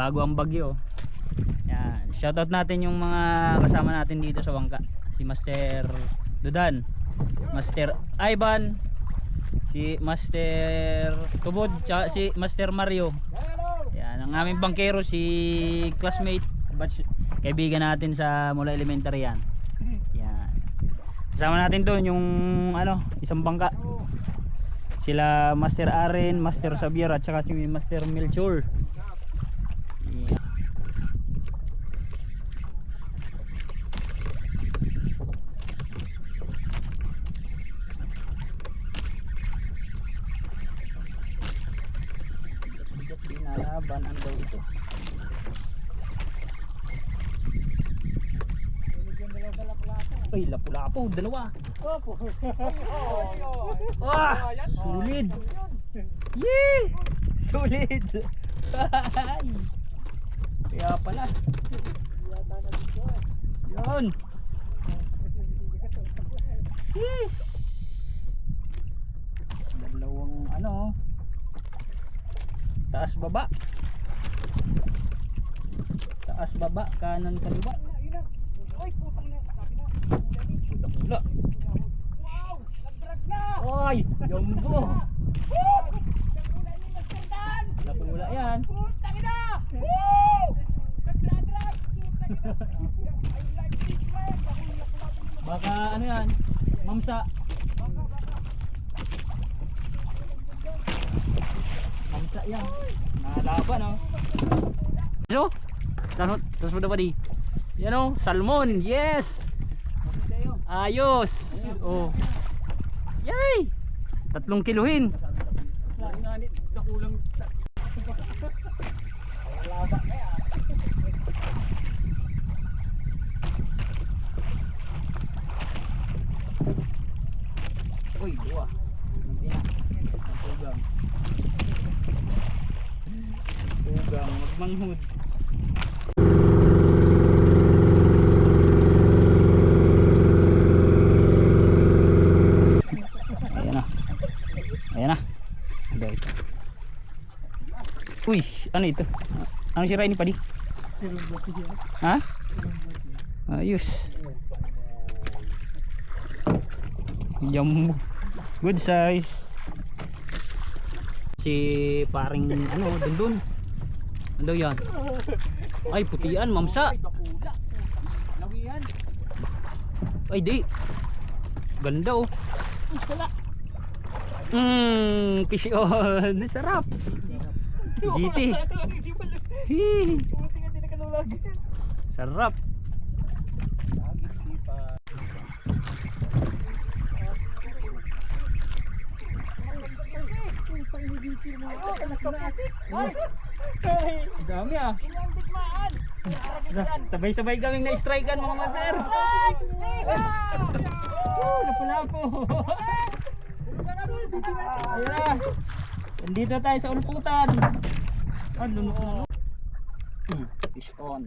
bago ang bagyo. Yan, shoutout natin yung mga kasama natin dito sa bangka. Si Master Dudan, Master Ivan, si Master Tubod, tsaka si Master Mario. Yan, ang aming bangkero si classmate, kaibigan natin sa mula elementary yan. Yan. Kasama natin doon yung ano, isang bangka. Sila Master Aren, Master Xavier at saka si Master Melchor. Yeah. Binalaban ang daw ito. Ay, lapu-lapu, dalawa. Ah, sulit. Yee! Sulit. Kaya pala. Yun. Sheesh. Dalawang ano, taas baba. Taas baba, kanan kaliwa. Ay, putang na, sabi na. Pula. Wow, nagdrag na. Oy, jumbo. Napula yan. Putang na. Woo! Nagdrag. I like this man. Baka ano yan? Mamsa. Mamsa yan. Nalaban oh. So, tapos mo na ba di? Yan o, salmon, yes! Ayos! Oh. Yay! 3 kiluhin. Uy, dua. Tugang. Tugang, magmanghud. Ayan na. Uy, ano ito? Ano sira ini padi? Ha? Ayos. Jumbo. Good size. Si paring ano, dundun. Ano yan? Ay, putian, mamsa. Ay, di. Ganda oh. Fish on. Sarap. GT. Sarap. Dami ah. Sabay-sabay kaming na-strikean mga master. Lapu-lapu. Ayun na. Nandito tayo sa ulputan. Lunok. Fish on.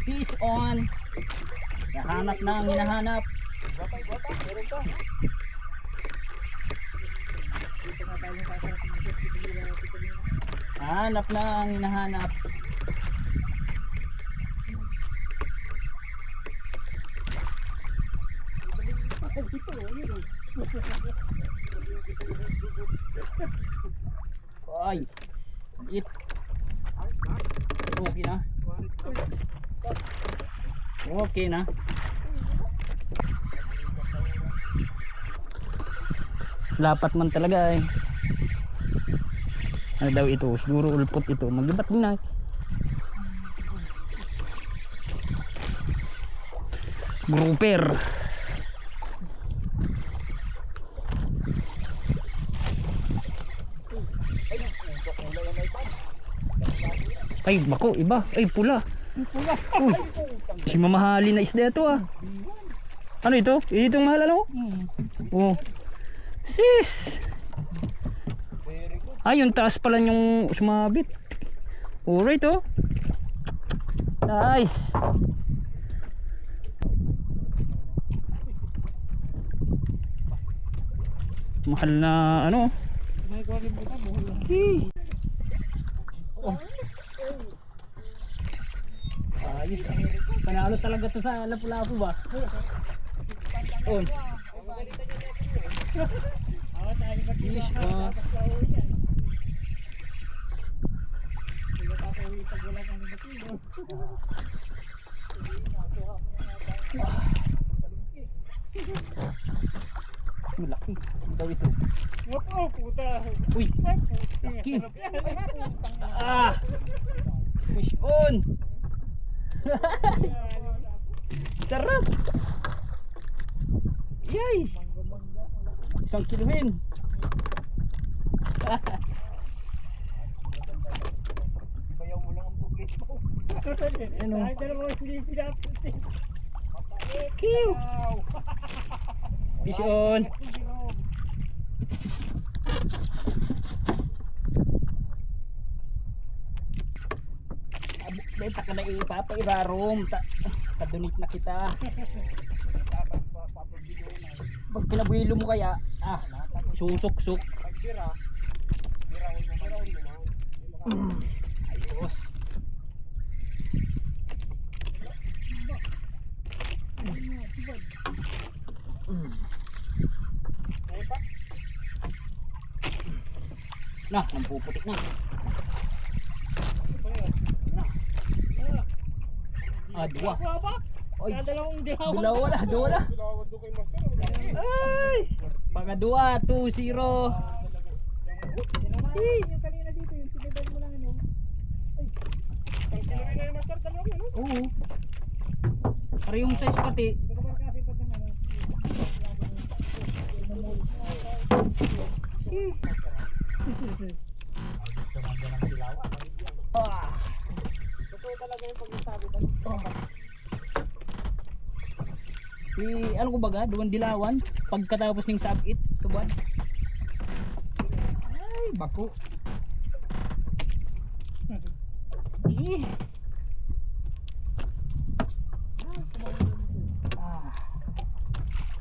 Fish on. Nahanap na ang hinahanap. Hanap na ang hinahanap. Ay, it. Okay na. Okay na. Lapat man talaga eh. Ano daw ito? Siguro ulpot ito. Magibat din na eh. Grouper. Ay, bako, iba. Ay, pula. Uy, si mamahali na isda ito ah. Ano ito? Itong mahal ano? Oh. Sis. Ay, yung taas pala yung sumabit. Alright oh. Nice. Mahal na ano. May kuwagin mo ka, buhol lang. Oh. Ayos. Panalo talaga to sa lapu-lapu ba? Oh. Ako tayo ba Fish on. Hindi ka pauwi pag wala kang nagkilo. Malaki. Ano daw ito? Opo, puta. Uy. Laki. Ah. Fish on. Sarap. Yay. Isang kiluhin. Bayaw mo lang ang public mo. Ano? Ay, dalawa hindi pinapansin. Kiw. Fish on. Benta ka na ipapairarom. Kadunit na kita. Pag pinabuhilo mo kaya, susok-sok. Pagbira, biraon mo. Ayos. Ay pa? Nah, nampuputik na. Dua. Oy, Dalawang dihaw. dalawa na. Dilawan doon kay Master. Ay! Pangadua, 2-0. Yung kanina dito, yung sinibad mo lang ano. Ay. Ang kilo na yung Master, dalawang ano? Oo. Para yung size pati. Hindi ko ba kasi pag ng ano. Ah. Totoo talaga yung pag-sabi. Ano ko baga, duwan dilawan pagkatapos ning sabit suban. Ay, bako.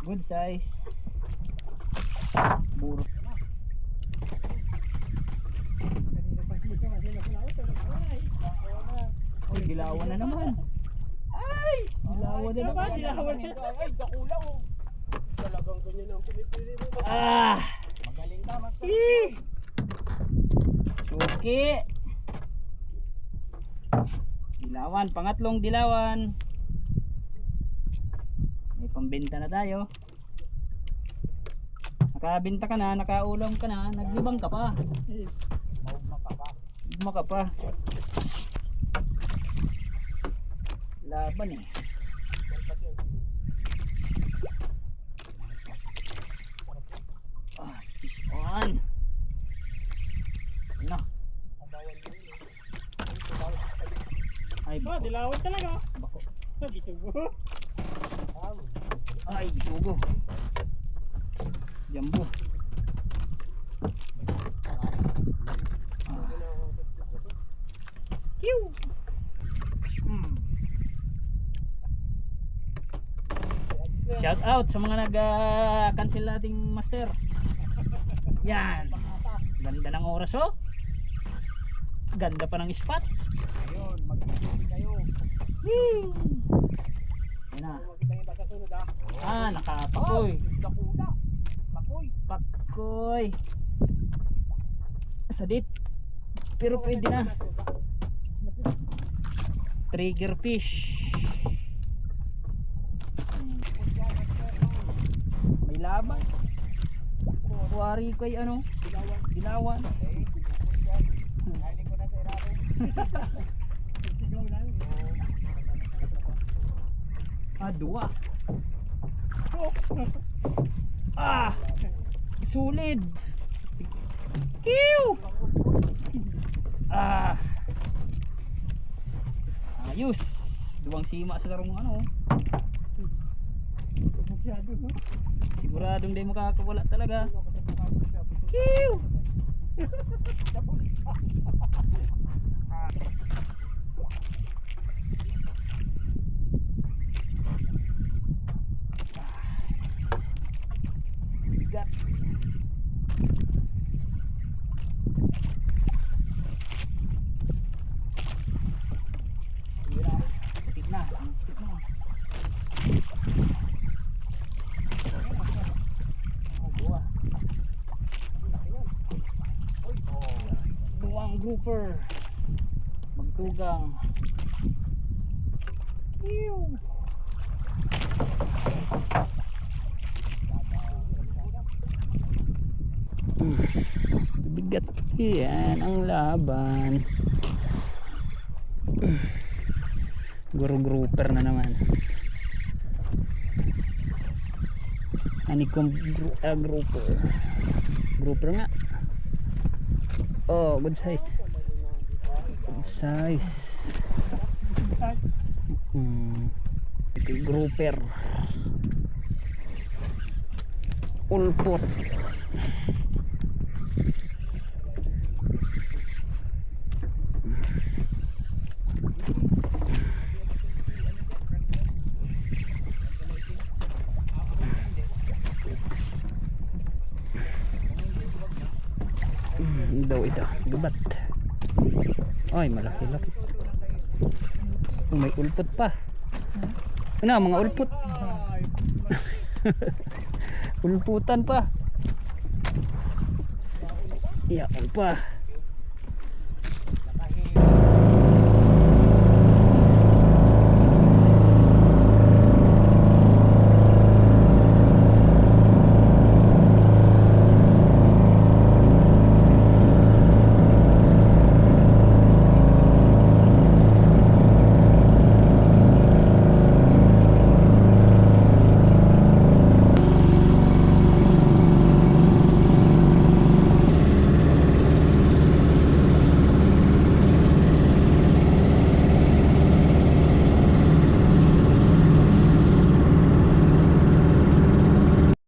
Good size. Buro. Kanina pa dito, kasi Oy, dilawan na naman. Ay, dilawan na naman. Dilawan na. Ay, dakula oh. Talagang ganyan ang pinipili mo. Magaling ka, Master. Suki. Dilawan, pangatlong dilawan. May pambenta na tayo. Nakabenta ka na, nakaulam ka na, naglibang ka pa. Maugma ka pa. Laban eh. Fish on. Ano? Ay, bako. Dilawan talaga. Bako. Gisugo. Ay, bisugo. Jambo. Kiw. Shout out sa mga nag-cancel nating master. Yan. Ganda ng oras oh. Ganda pa ng spot. Ayun, mag-isip kayo. Yan na. Makita yung basa sunod ah. Nakapakoy. Dakula. Pakoy. Pakoy. Sadit. Pero pwede na. Trigger fish. May laban. Kuwari ko ay ano? Dilawan. Kainin ko na sa irado. Sigaw lang. Dua. Sulit. Kiw. Ayos. Duwang sima sa larong ano. Siguradong di makakawala talaga. Kiw. Bigat. grouper. Magtugang. Ew. Bigat. Yan ang laban. Grouper na naman. Honeycomb grouper. Grouper nga. Oh, good size. Good size. Ito yung grouper. Ulpot. Ito gubat. Ay, malaki-laki. May ulpot pa. Ano, mga ulpot. Ulputan pa. Iyan pa.